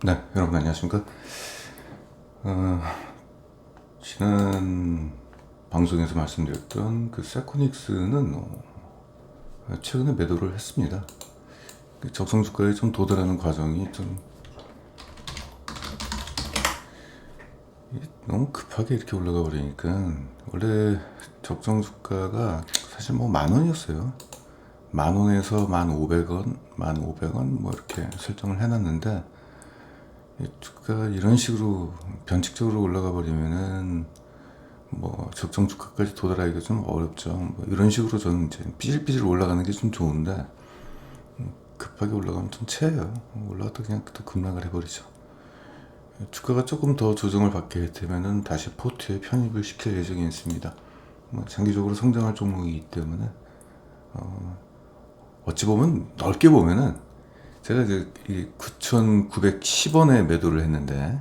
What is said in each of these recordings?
네, 여러분 안녕하십니까? 어, 지난 방송에서 말씀드렸던 그 세코닉스는 최근에 매도를 했습니다. 그 적정 주가에 좀 도달하는 과정이 좀 너무 급하게 이렇게 올라가 버리니까, 원래 적정 주가가 사실 뭐 10,000원이었어요. 10,000원에서 1,500원, 1,500원 뭐 이렇게 설정을 해놨는데, 이 주가가 이런 식으로 변칙적으로 올라가 버리면은 뭐 적정 주가까지 도달하기가 좀 어렵죠. 뭐 이런 식으로 저는 이제 삐질삐질 올라가는 게 좀 좋은데, 급하게 올라가면 좀 체해요. 올라갔다 그냥 또 급락을 해버리죠. 주가가 조금 더 조정을 받게 되면은 다시 포트에 편입을 시킬 예정이 있습니다. 뭐 장기적으로 성장할 종목이기 때문에 어찌 보면 넓게 보면은 제가 이제 9,910원에 매도를 했는데,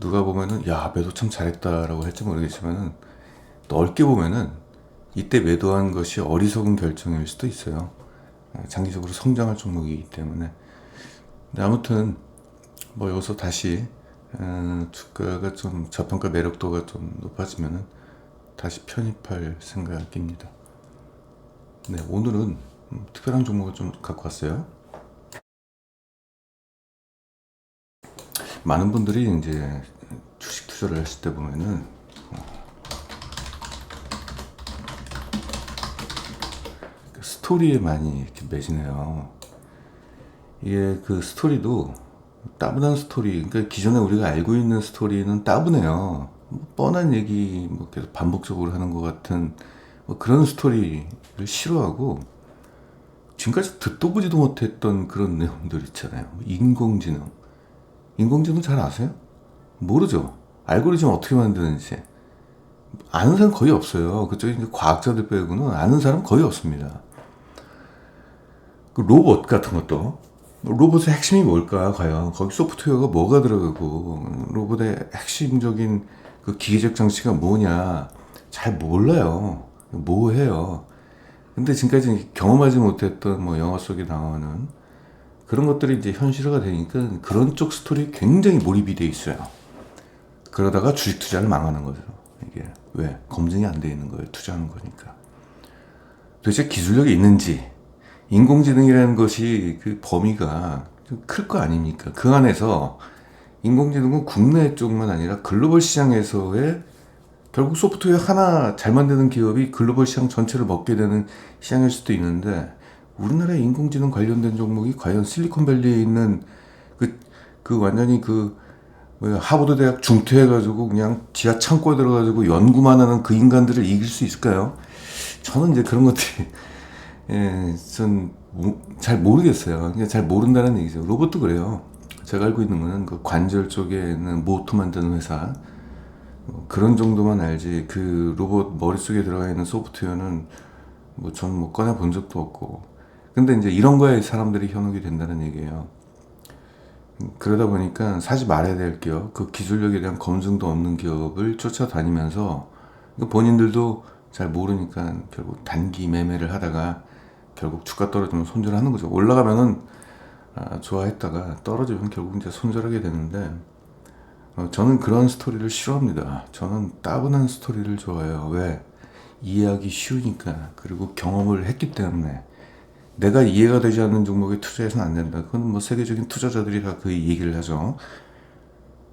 누가 보면은 야 매도 참 잘했다라고 할지 모르겠지만은, 넓게 보면은 이때 매도한 것이 어리석은 결정일 수도 있어요. 장기적으로 성장할 종목이기 때문에. 근데 아무튼 뭐 여기서 다시 주가가 좀 저평가 매력도가 좀 높아지면은 다시 편입할 생각입니다. 네, 오늘은 특별한 종목을 좀 갖고 왔어요. 많은 분들이 이제 주식 투자를 하실 때 보면은 스토리에 많이 이렇게 매진해요. 이게 그 스토리도 따분한 스토리, 그러니까 기존에 우리가 알고 있는 스토리는 따분해요. 뭐 뻔한 얘기 뭐 계속 반복적으로 하는 것 같은 뭐 그런 스토리를 싫어하고, 지금까지 듣도 보지도 못했던 그런 내용들 있잖아요. 인공지능. 인공지능 잘 아세요? 모르죠. 알고리즘 어떻게 만드는지 아는 사람 거의 없어요. 그쪽에 이제 과학자들 빼고는 아는 사람 거의 없습니다. 그 로봇 같은 것도, 로봇의 핵심이 뭘까 과연, 거기 소프트웨어가 뭐가 들어가고 로봇의 핵심적인 그 기계적 장치가 뭐냐 잘 몰라요. 뭐 해요. 근데 지금까지 경험하지 못했던 뭐 영화 속에 나오는 그런 것들이 이제 현실화가 되니까 그런 쪽 스토리에 굉장히 몰입이 돼 있어요. 그러다가 주식 투자를 망하는 거죠. 이게 왜? 검증이 안 돼 있는 거예요. 투자하는 거니까. 도대체 기술력이 있는지, 인공지능이라는 것이 그 범위가 좀 클 거 아닙니까? 그 안에서 인공지능은 국내 쪽만 아니라 글로벌 시장에서의, 결국 소프트웨어 하나 잘 만드는 기업이 글로벌 시장 전체를 먹게 되는 시장일 수도 있는데, 우리나라의 인공지능 관련된 종목이 과연 실리콘밸리에 있는 그 완전히 그 하버드 대학 중퇴해가지고 그냥 지하 창고에 들어가지고 연구만 하는 그 인간들을 이길 수 있을까요? 저는 이제 그런 것들이 전 잘 모르겠어요. 그러니까 잘 모른다는 얘기죠. 로봇도 그래요. 제가 알고 있는 거는 그 관절 쪽에는 모터 만드는 회사, 그런 정도만 알지, 그 로봇 머릿속에 들어가 있는 소프트웨어는 뭐 저는 뭐 꺼내 본 적도 없고. 근데 이제 이런 거에 사람들이 현혹이 된다는 얘기예요. 그러다 보니까 사실 말해야 될 기업, 그 기술력에 대한 검증도 없는 기업을 쫓아다니면서 본인들도 잘 모르니까 결국 단기 매매를 하다가 결국 주가 떨어지면 손절하는 거죠. 올라가면은 좋아했다가 떨어지면 결국 이제 손절하게 되는데, 저는 그런 스토리를 싫어합니다. 저는 따분한 스토리를 좋아해요. 왜? 이해하기 쉬우니까. 그리고 경험을 했기 때문에. 내가 이해가 되지 않는 종목에 투자해서는 안 된다. 그건 뭐 세계적인 투자자들이 다 그 얘기를 하죠.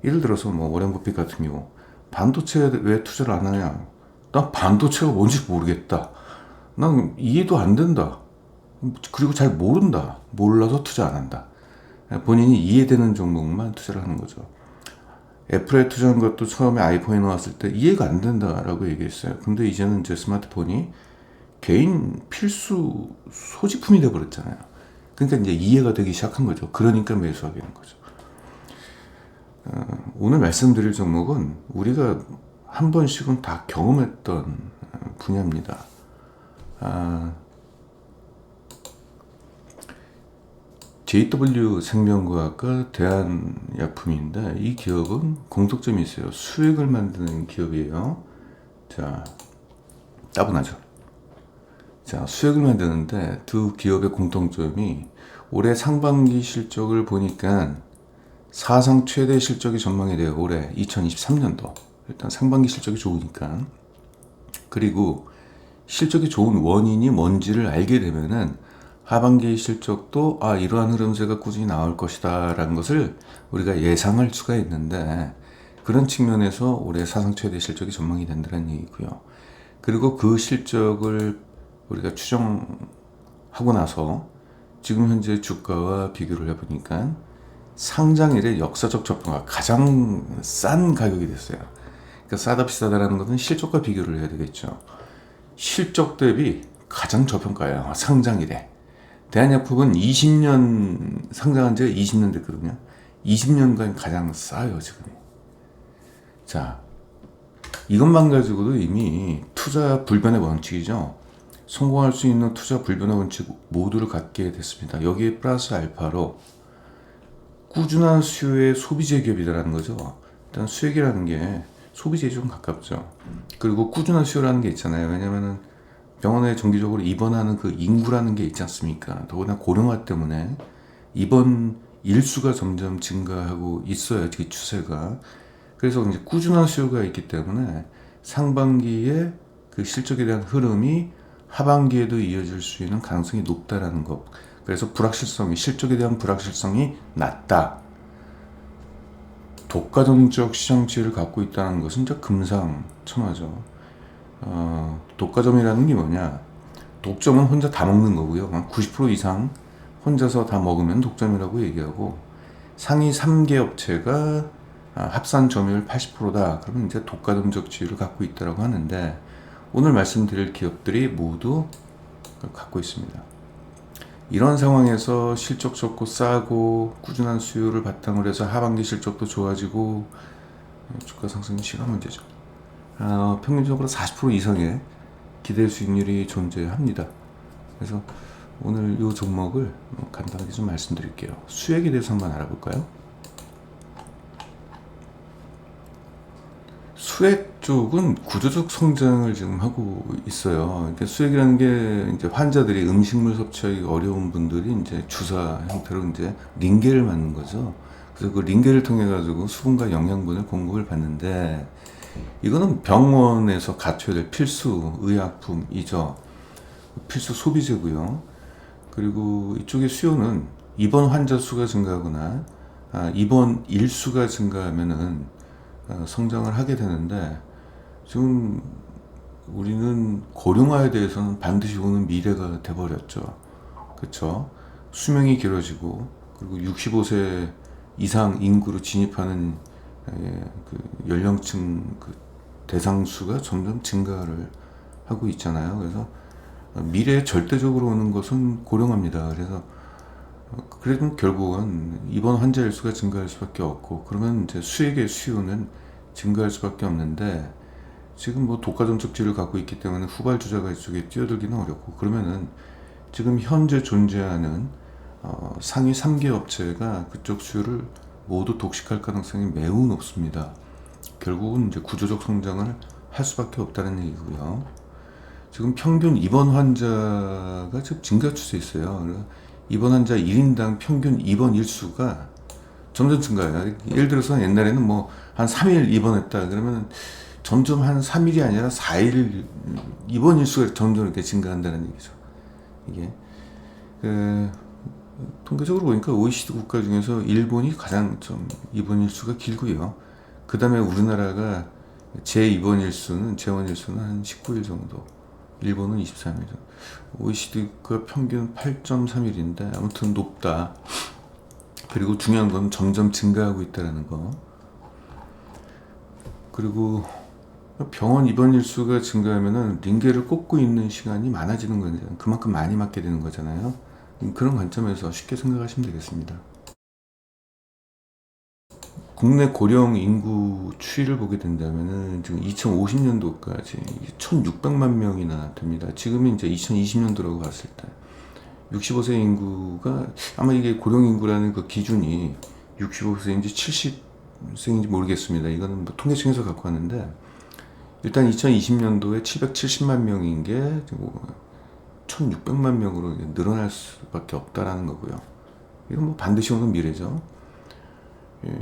예를 들어서 뭐 워렌 버핏 같은 경우, 반도체에 왜 투자를 안 하냐? 난 반도체가 뭔지 모르겠다. 난 이해도 안 된다. 그리고 잘 모른다. 몰라서 투자 안 한다. 본인이 이해되는 종목만 투자를 하는 거죠. 애플에 투자한 것도 처음에 아이폰이 나왔을 때 이해가 안 된다라고 얘기했어요. 근데 이제는 이제 스마트폰이 개인 필수 소지품이 돼버렸잖아요. 그러니까 이제 이해가 되기 시작한 거죠. 그러니까 매수하게 된 거죠. 오늘 말씀드릴 종목은 우리가 한 번씩은 다 경험했던 분야입니다. JW 생명과학과 대한약품인데, 이 기업은 공통점이 있어요. 수액을 만드는 기업이에요. 자, 따분하죠. 자, 수액을 만드는데 두 기업의 공통점이 올해 상반기 실적을 보니까 사상 최대 실적이 전망이 돼요. 올해 2023년도. 일단 상반기 실적이 좋으니까. 그리고 실적이 좋은 원인이 뭔지를 알게 되면은 하반기 실적도 이러한 흐름세가 꾸준히 나올 것이다 라는 것을 우리가 예상할 수가 있는데, 그런 측면에서 올해 사상 최대 실적이 전망이 된다는 얘기고요. 그리고 그 실적을 우리가 추정하고 나서 지금 현재 주가와 비교를 해보니까 상장 이래 역사적 저가가 가장 싼 가격이 됐어요. 그러니까 싸다 비싸다라는 것은 실적과 비교를 해야 되겠죠. 실적 대비 가장 저평가예요. 상장 이래. 대한약품은 20년 상장한 지가 20년 됐거든요. 20년간 가장 싸요 지금. 자, 이것만 가지고도 이미 투자 불변의 원칙이죠. 성공할 수 있는 투자 불변의 원칙 모두를 갖게 됐습니다. 여기에 플러스 알파로 꾸준한 수요의 소비재 기업이라는 거죠. 일단 수액이라는 게 소비재에 좀 가깝죠. 그리고 꾸준한 수요라는 게 있잖아요. 왜냐면은 병원에 정기적으로 입원하는 그 인구라는 게 있지 않습니까? 더구나 고령화 때문에 입원 일수가 점점 증가하고 있어요. 그 추세가. 그래서 이제 꾸준한 수요가 있기 때문에 상반기에 그 실적에 대한 흐름이 하반기에도 이어질 수 있는 가능성이 높다라는 것. 그래서 실적에 대한 불확실성이 낮다. 독과점적 시장 지위를 갖고 있다는 것은 진짜 금상첨화죠. 독과점이라는 게 뭐냐? 독점은 혼자 다 먹는 거고요. 90% 이상 혼자서 다 먹으면 독점이라고 얘기하고, 상위 3개 업체가 합산 점유율 80%다. 그러면 이제 독과점적 지위를 갖고 있다라고 하는데, 오늘 말씀드릴 기업들이 모두 갖고 있습니다. 이런 상황에서 실적 좋고 싸고 꾸준한 수요를 바탕으로 해서 하반기 실적도 좋아지고 주가 상승이 시간 문제죠. 평균적으로 40% 이상의 기대 수익률이 존재합니다. 그래서 오늘 이 종목을 간단하게 좀 말씀드릴게요. 수액에 대해서 한번 알아볼까요? 수액 쪽은 구조적 성장을 지금 하고 있어요. 그러니까 수액이라는 게 이제 환자들이 음식물 섭취하기 어려운 분들이 이제 주사 형태로 이제 링겔을 맞는 거죠. 그래서 그 링겔을 통해 가지고 수분과 영양분을 공급을 받는데, 이거는 병원에서 갖춰야 될 필수 의약품이죠. 필수 소비재고요. 그리고 이쪽의 수요는 입원 환자 수가 증가하거나 입원 일수가 증가하면은 성장을 하게 되는데, 지금 우리는 고령화에 대해서는 반드시 오는 미래가 돼버렸죠. 그렇죠? 수명이 길어지고, 그리고 65세 이상 인구로 진입하는 그 연령층 그 대상수가 점점 증가를 하고 있잖아요. 그래서 미래에 절대적으로 오는 것은 고령화입니다. 그래서 그래도 결국은 입원 환자 일수가 증가할 수밖에 없고, 그러면 이제 수액의 수요는 증가할 수밖에 없는데, 지금 뭐 독과점적지를 갖고 있기 때문에 후발주자가 이쪽에 뛰어들기는 어렵고, 그러면은 지금 현재 존재하는 상위 3개 업체가 그쪽 수요를 모두 독식할 가능성이 매우 높습니다. 결국은 이제 구조적 성장을 할 수밖에 없다는 얘기고요. 지금 평균 입원 환자가 지금 증가 추세에 있어요. 입원 환자 1인당 평균 입원 일수가 점점 증가해요. 예를 들어서 옛날에는 뭐 한 3일 입원했다 그러면 점점 한 3일이 아니라 4일 입원 일수가 점점 이렇게 증가한다는 얘기죠. 이게 통계적으로 보니까 OECD 국가 중에서 일본이 가장 좀 입원 일수가 길고요. 그 다음에 우리나라가 재원 일수는 한 19일 정도. 일본은 23일 정도. OECD가 평균 8.3일인데 아무튼 높다. 그리고 중요한 건 점점 증가하고 있다는 거. 그리고 병원 입원 일수가 증가하면은 링겔을 꽂고 있는 시간이 많아지는 거잖아요. 그만큼 많이 맞게 되는 거잖아요. 그런 관점에서 쉽게 생각하시면 되겠습니다. 국내 고령 인구 추이를 보게 된다면은 지금 2050년도까지 1,600만 명이나 됩니다. 지금이 이제 2020년도라고 봤을 때 65세 인구가, 아마 이게 고령 인구라는 그 기준이 65세인지 70세인지 모르겠습니다. 이거는 뭐 통계청에서 갖고 왔는데, 일단 2020년도에 770만 명인 게 1,600만 명으로 늘어날 수밖에 없다라는 거고요. 이건 뭐 반드시 오는 미래죠.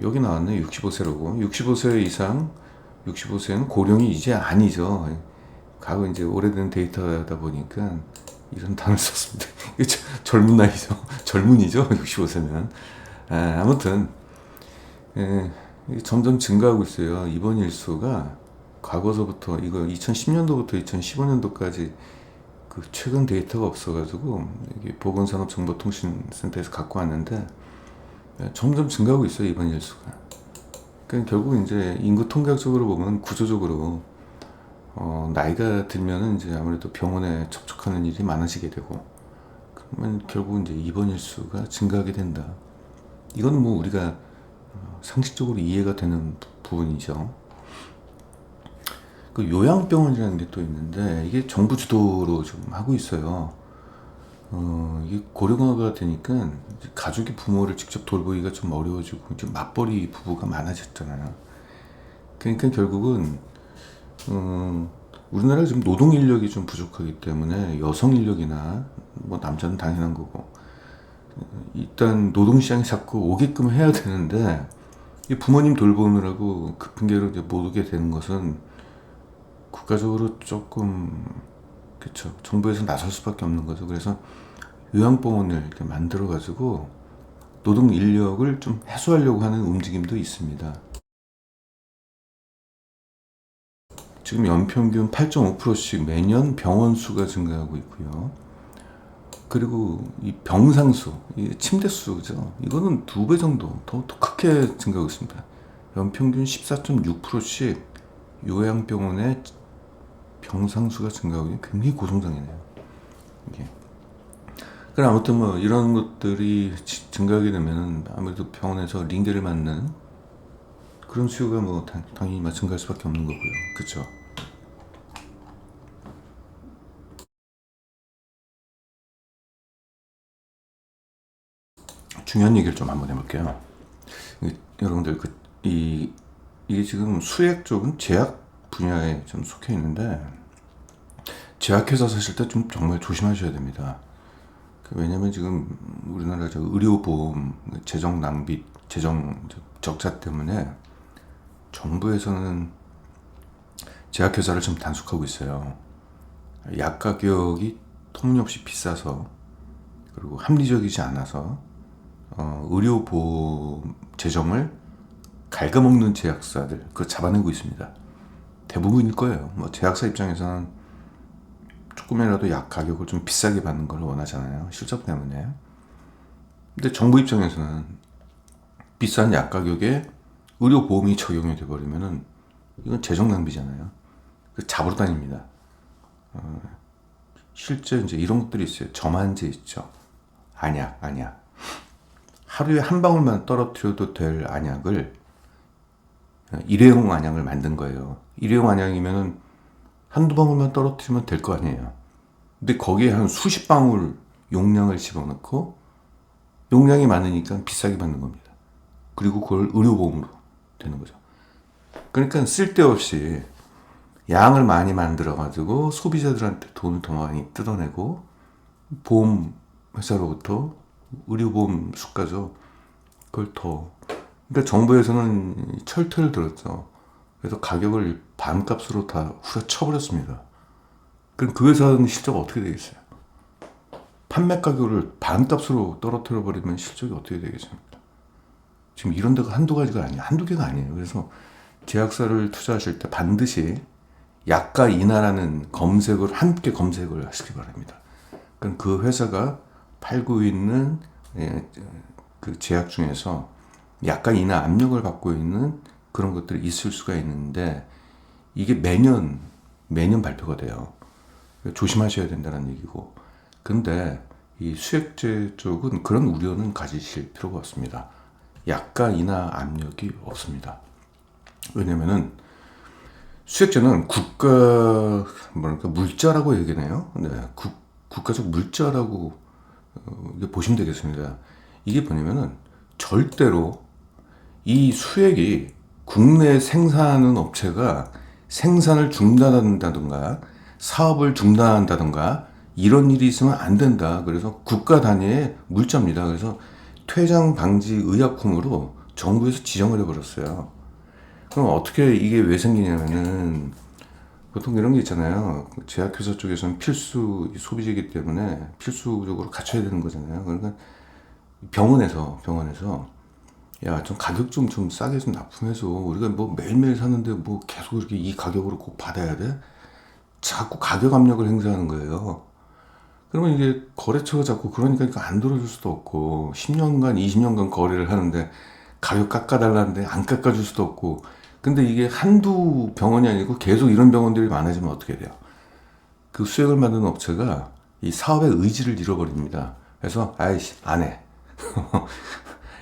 여기 나왔네. 65세라고. 65세 이상, 65세는 고령이 이제 아니죠. 과거 이제 오래된 데이터다 보니까 이런 단어를 썼습니다. 젊은 나이죠. 젊은이죠. 65세면. 아무튼 점점 증가하고 있어요. 입원 일수가 과거서부터 이거 2010년도부터 2015년도까지 그 최근 데이터가 없어가지고 이게 보건산업정보통신센터에서 갖고 왔는데 점점 증가하고 있어요. 입원 일수가. 그러니까 결국 이제 인구 통계학적으로 보면 구조적으로 나이가 들면은 이제 아무래도 병원에 접촉하는 일이 많아지게 되고 그러면 결국 이제 입원 일수가 증가하게 된다. 이건 뭐 우리가 상식적으로 이해가 되는 부분이죠. 그 요양병원이라는 게 또 있는데 이게 정부 주도로 좀 하고 있어요. 이게 고령화가 되니까 가족이 부모를 직접 돌보기가 좀 어려워지고 좀 맞벌이 부부가 많아졌잖아요. 그러니까 결국은 우리나라가 지금 노동 인력이 좀 부족하기 때문에 여성 인력이나 뭐 남자는 당연한 거고 일단 노동 시장에 자꾸 오게끔 해야 되는데 이 부모님 돌보느라고 급한 게로 이제 못 오게 되는 것은 국가적으로 조금 그쵸 정부에서 나설 수밖에 없는 거죠. 그래서 요양병원을 이렇게 만들어 가지고 노동 인력을 좀 해소하려고 하는 움직임도 있습니다. 지금 연평균 8.5%씩 매년 병원 수가 증가하고 있고요. 그리고 이 병상수, 이 침대 수죠. 이거는 2배 정도 더 크게 증가하고 있습니다. 연평균 14.6%씩 요양병원의 병상수가 증가하고 있는 굉장히 고성장이네요. 이게. 그럼 아무튼 뭐 이런 것들이 증가하게 되면은 아무래도 병원에서 링게를 맞는 그런 수요가 뭐 당연히 증가할 수밖에 없는 거고요. 그렇죠? 중요한 얘기를 좀 한번 해볼게요. 여러분들 이게 지금 수액 쪽은 제약 분야에 좀 속해 있는데 제약회사 사실 때 좀 정말 조심하셔야 됩니다. 왜냐면 지금 우리나라 의료보험 재정 낭비, 재정 적자 때문에 정부에서는 제약회사를 좀 단속하고 있어요. 약 가격이 터무니없이 비싸서 그리고 합리적이지 않아서 의료보험 재정을 갉아먹는 제약사들 그거 잡아내고 있습니다. 대부분일 거예요. 뭐 제약사 입장에서는 조금이라도 약 가격을 좀 비싸게 받는 걸 원하잖아요. 실적 때문에. 근데 정부 입장에서는 비싼 약 가격에 의료보험이 적용이 돼버리면은 이건 재정 낭비잖아요. 그 잡으러 다닙니다. 실제 이제 이런 것들이 있어요. 점안제 있죠. 안약. 하루에 한 방울만 떨어뜨려도 될 안약을 일회용 안약을 만든 거예요. 일회용 안약이면은 한두 방울만 떨어뜨리면 될 거 아니에요. 근데 거기에 한 수십 방울 용량을 집어넣고 용량이 많으니까 비싸게 받는 겁니다. 그리고 그걸 의료보험으로 되는 거죠. 그러니까 쓸데없이 양을 많이 만들어가지고 소비자들한테 돈을 더 많이 뜯어내고 보험 회사로부터 의료보험 수가죠. 그걸 더 그러니까 정부에서는 철퇴를 들었죠. 그래서 가격을 반값으로 다 후려쳐버렸습니다. 그럼 그 회사는 실적이 어떻게 되겠어요? 판매 가격을 반값으로 떨어뜨려 버리면 실적이 어떻게 되겠습니까? 지금 이런 데가 한두 가지가 아니에요. 한두 개가 아니에요. 그래서 제약사를 투자하실 때 반드시 약가 인하라는 검색을 함께 검색을 하시기 바랍니다. 그럼 그 회사가 팔고 있는 그 제약 중에서 약가 인하 압력을 받고 있는 그런 것들이 있을 수가 있는데 이게 매년 발표가 돼요. 조심하셔야 된다는 얘기고. 근데 이 수액제 쪽은 그런 우려는 가지실 필요가 없습니다. 약가 인하 압력이 없습니다. 왜냐면은 수액제는 국가 물자라고 얘기해요. 네, 국가적 물자라고 보시면 되겠습니다. 이게 뭐냐면은 절대로 이 수액이 국내 생산하는 업체가 생산을 중단한다든가 사업을 중단한다든가 이런 일이 있으면 안 된다. 그래서 국가 단위의 물자입니다. 그래서 퇴장 방지 의약품으로 정부에서 지정을 해버렸어요. 그럼 어떻게 이게 왜 생기냐면은 보통 이런 게 있잖아요. 제약회사 쪽에서는 필수 소비재이기 때문에 필수적으로 갖춰야 되는 거잖아요. 그러니까 병원에서 야, 좀 가격 좀 싸게 좀 납품해서 우리가 뭐 매일매일 사는데 뭐 계속 이렇게 이 가격으로 꼭 받아야 돼? 자꾸 가격 압력을 행사하는 거예요. 그러면 이게 거래처가 자꾸 그러니까 이거 안 들어줄 수도 없고 10년간 20년간 거래를 하는데 가격 깎아달라는데 안 깎아줄 수도 없고 근데 이게 한두 병원이 아니고 계속 이런 병원들이 많아지면 어떻게 돼요? 그 수익을 만드는 업체가 이 사업의 의지를 잃어버립니다. 그래서 아이씨 안 해.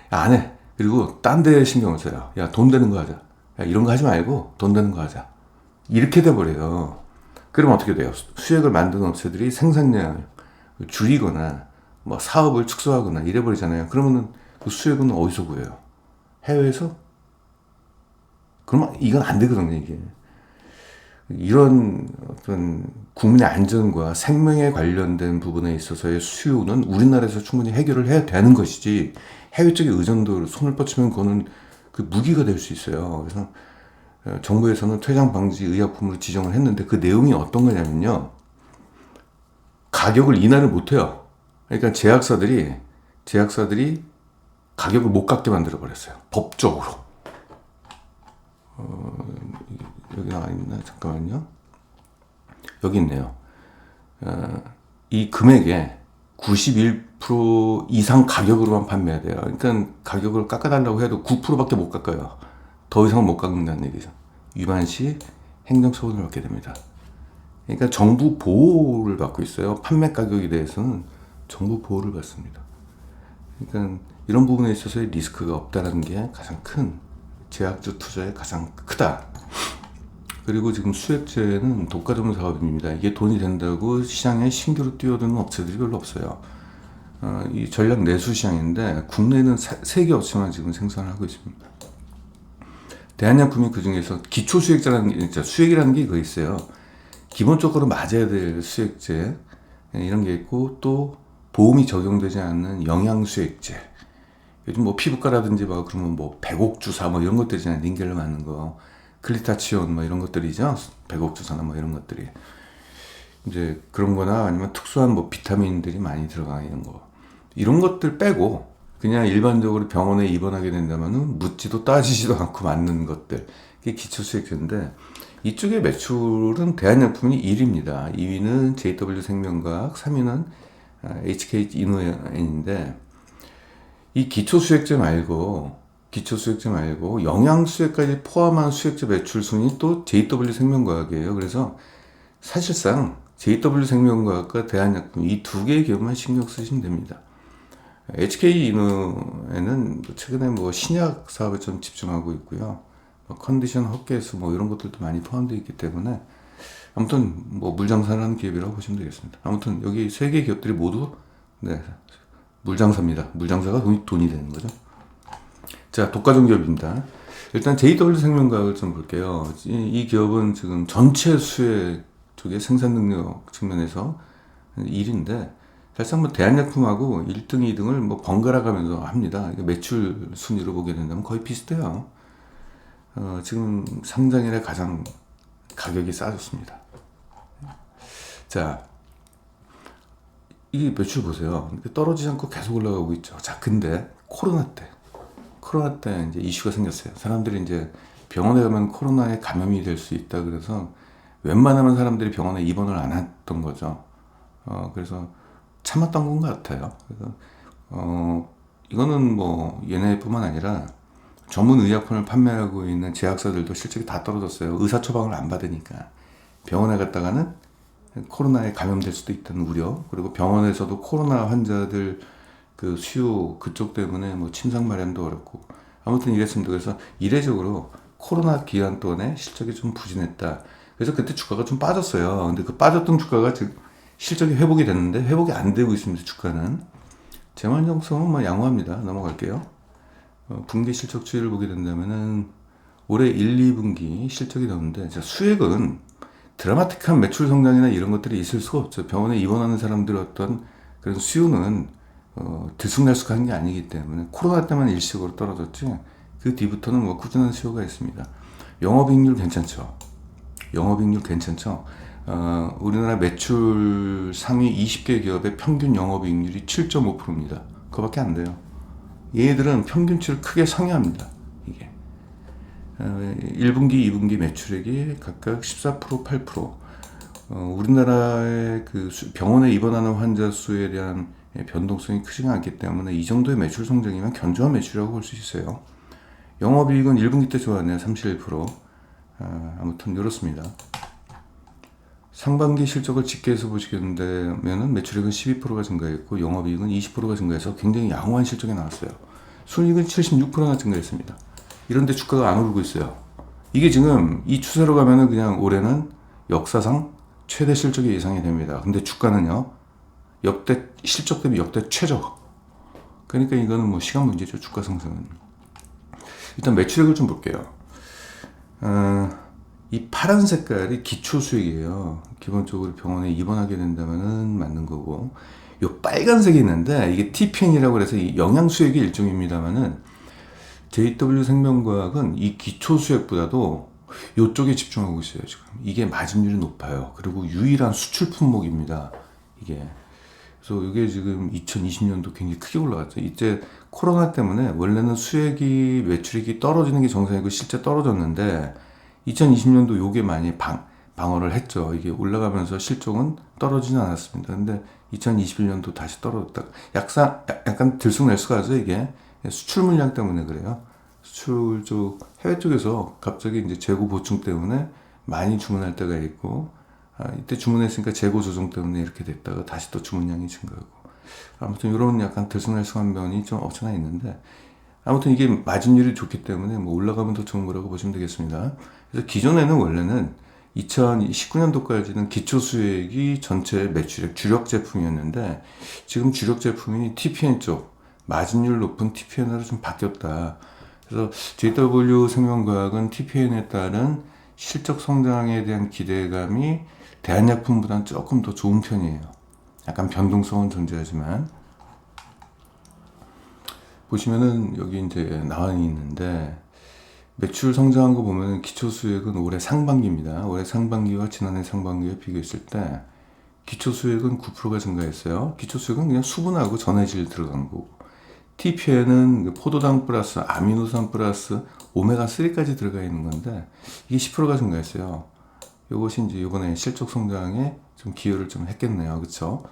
안 해. 그리고 딴 데 신경을 써요. 야, 돈 되는 거 하자. 야, 이런 거 하지 말고 돈 되는 거 하자. 이렇게 돼버려요. 그러면 어떻게 돼요? 수익을 만드는 업체들이 생산량을 줄이거나 뭐 사업을 축소하거나 이래버리잖아요. 그러면은 그 수익은 어디서 구해요? 해외에서? 그러면 이건 안 되거든요, 이게. 이런 어떤 국민의 안전과 생명에 관련된 부분에 있어서의 수요는 우리나라에서 충분히 해결을 해야 되는 것이지 해외 쪽의 의존도를 손을 뻗치면 그거는 그 무기가 될 수 있어요. 그래서 정부에서는 퇴장 방지 의약품으로 지정을 했는데 그 내용이 어떤 거냐면요. 가격을 인하를 못 해요. 그러니까 제약사들이 가격을 못 깎게 만들어 버렸어요. 법적으로. 여기 나와 있나? 잠깐만요. 여기 있네요. 이 금액의 91% 이상 가격으로만 판매해야 돼요. 그러니까 가격을 깎아달라고 해도 9%밖에 못 깎아요. 더 이상 못 깎는다는 얘기죠. 위반 시 행정처분을 받게 됩니다. 그러니까 정부 보호를 받고 있어요. 판매 가격에 대해서는 정부 보호를 받습니다. 그러니까 이런 부분에 있어서의 리스크가 없다는 게 가장 큰 제약주 투자의 가장 크다. 그리고 지금 수액제는 독과점 사업입니다. 이게 돈이 된다고 시장에 신규로 뛰어드는 업체들이 별로 없어요. 이 전략 내수 시장인데 국내에는 3개 업체만 지금 생산을 하고 있습니다. 대한약품이 그 중에서 기초 수액제라는 게 수액이라는 게 그거 있어요. 기본적으로 맞아야 될 수액제 이런 게 있고 또 보험이 적용되지 않는 영양수액제. 요즘 뭐 피부과라든지 막 그러면 뭐 백옥주사 뭐 이런 것들이잖아요. 닌겔로 맞는 거. 글리타치온 뭐 이런 것들이죠. 백옥주사나 뭐 이런 것들이. 이제 그런 거나 아니면 특수한 뭐 비타민들이 많이 들어가 있는 거. 이런 것들 빼고 그냥 일반적으로 병원에 입원하게 된다면은 묻지도 따지지도 않고 맞는 것들. 그게 기초수액제인데 이쪽의 매출은 대한약품이 1위입니다. 2위는 JW생명과학, 3위는 HK인후엔인데 이 기초수액제 말고 영양수액까지 포함한 수액제 매출 순위 또 JW생명과학이에요. 그래서 사실상 JW생명과학과 대한약품 이 두 개의 기업만 신경 쓰시면 됩니다. HK인후에는 최근에 뭐 신약 사업에 좀 집중하고 있고요. 컨디션 헛개수 뭐 이런 것들도 많이 포함되어 있기 때문에 아무튼 뭐 물장사를 하는 기업이라고 보시면 되겠습니다. 아무튼 여기 3개 기업들이 모두 네, 물장사입니다. 물장사가 돈이 되는 거죠. 자, 독과점 기업입니다. 일단 JW생명과학을 좀 볼게요. 이 기업은 지금 전체 수혜 쪽의 생산 능력 측면에서 1위인데 사실상 뭐 대한약품하고 1등, 2등을 뭐 번갈아 가면서 합니다. 매출 순위로 보게 된다면 거의 비슷해요. 지금 상장일에 가장 가격이 싸졌습니다. 자, 이 매출 보세요. 떨어지지 않고 계속 올라가고 있죠. 자, 근데 코로나 때 이제 이슈가 생겼어요. 사람들이 이제 병원에 가면 코로나에 감염이 될 수 있다 그래서 웬만하면 사람들이 병원에 입원을 안 했던 거죠. 그래서 참았던 건 것 같아요. 그래서 이거는 뭐 얘네뿐만 아니라 전문 의약품을 판매하고 있는 제약사들도 실적이 다 떨어졌어요. 의사 처방을 안 받으니까. 병원에 갔다가는 코로나에 감염될 수도 있다는 우려, 그리고 병원에서도 코로나 환자들 그 수요 그쪽 때문에 뭐 침상 마련도 어렵고 아무튼 이랬습니다. 그래서 이례적으로 코로나 기간 동안에 실적이 좀 부진했다. 그래서 그때 주가가 좀 빠졌어요. 근데 그 빠졌던 주가가 지금 실적이 회복이 됐는데 회복이 안 되고 있습니다. 주가는. 재무정성은 뭐 양호합니다. 넘어갈게요. 분기 실적 추이를 보게 된다면은 올해 1, 2분기 실적이 나오는데 수액은 드라마틱한 매출 성장이나 이런 것들이 있을 수가 없죠. 병원에 입원하는 사람들의 어떤 그런 수요는 들쑥날쑥한 게 아니기 때문에 코로나 때만 일시적으로 떨어졌지 그 뒤부터는 뭐 꾸준한 수요가 있습니다. 영업이익률 괜찮죠? 영업이익률 괜찮죠? 우리나라 매출 상위 20개 기업의 평균 영업이익률이 7.5%입니다. 그거밖에 안 돼요. 얘들은 평균치를 크게 상회합니다. 이게 1분기, 2분기 매출액이 각각 14%, 8%. 우리나라의 그 병원에 입원하는 환자 수에 대한 변동성이 크지가 않기 때문에 이 정도의 매출 성장이면 견조한 매출이라고 볼 수 있어요. 영업이익은 1분기 때 좋았네요. 31%. 아무튼 이렇습니다. 상반기 실적을 집계해서 보시겠는데면은 매출액은 12%가 증가했고 영업이익은 20%가 증가해서 굉장히 양호한 실적이 나왔어요. 순이익은 76%나 증가했습니다. 이런데 주가가 안 오르고 있어요. 이게 지금 이 추세로 가면은 그냥 올해는 역사상 최대 실적이 예상이 됩니다. 근데 주가는요, 역대 실적 대비 역대 최저. 그러니까 이거는 뭐 시간 문제죠. 주가 상승은. 일단 매출액을 좀 볼게요. 이 파란 색깔이 기초 수익이에요. 기본적으로 병원에 입원하게 된다면은 맞는 거고, 요 빨간색이 있는데 이게 TPN이라고 해서 이 영양 수익의 일종입니다만은 JW 생명과학은 이 기초 수익보다도 이쪽에 집중하고 있어요. 지금 이게 마진율이 높아요. 그리고 유일한 수출 품목입니다. 이게 그래서 이게 지금 2020년도 굉장히 크게 올라갔죠. 이제 코로나 때문에 원래는 수익이 매출액이 떨어지는 게 정상이고 실제 떨어졌는데 2020년도 요게 많이 방어를 했죠. 이게 올라가면서 실적은 떨어지진 않았습니다. 근데 2021년도 다시 떨어졌다. 약간 들쑥날쑥하죠. 이게 수출 물량 때문에 그래요. 수출 쪽 해외 쪽에서 갑자기 이제 재고 보충 때문에 많이 주문할 때가 있고, 이때 주문했으니까 재고 조정 때문에 이렇게 됐다가 다시 또 주문량이 증가하고, 아무튼 이런 약간 들쑥날쑥한 면이 좀 없지않아 있는데, 아무튼 이게 마진율이 좋기 때문에 뭐 올라가면 더 좋은 거라고 보시면 되겠습니다. 그래서 기존에는 원래는 2019년도까지는 기초 수익이 전체 매출액 주력 제품이었는데 지금 주력 제품이 TPN 쪽 마진율 높은 TPN으로 좀 바뀌었다. 그래서 JW 생명과학은 TPN에 따른 실적 성장에 대한 기대감이 대한약품보다는 조금 더 좋은 편이에요. 약간 변동성은 존재하지만 보시면은 여기 이제 나와 있는데 매출 성장한 거 보면 기초 수익은 올해 상반기입니다. 올해 상반기와 지난해 상반기에 비교했을 때 기초 수익은 9%가 증가했어요. 기초 수익은 그냥 수분하고 전해질 들어간 거고 TPN은 포도당 플러스 아미노산 플러스 오메가3까지 들어가 있는 건데 이게 10%가 증가했어요. 이것이 이제 이번에 실적 성장에 좀 기여를 좀 했겠네요. 그렇죠?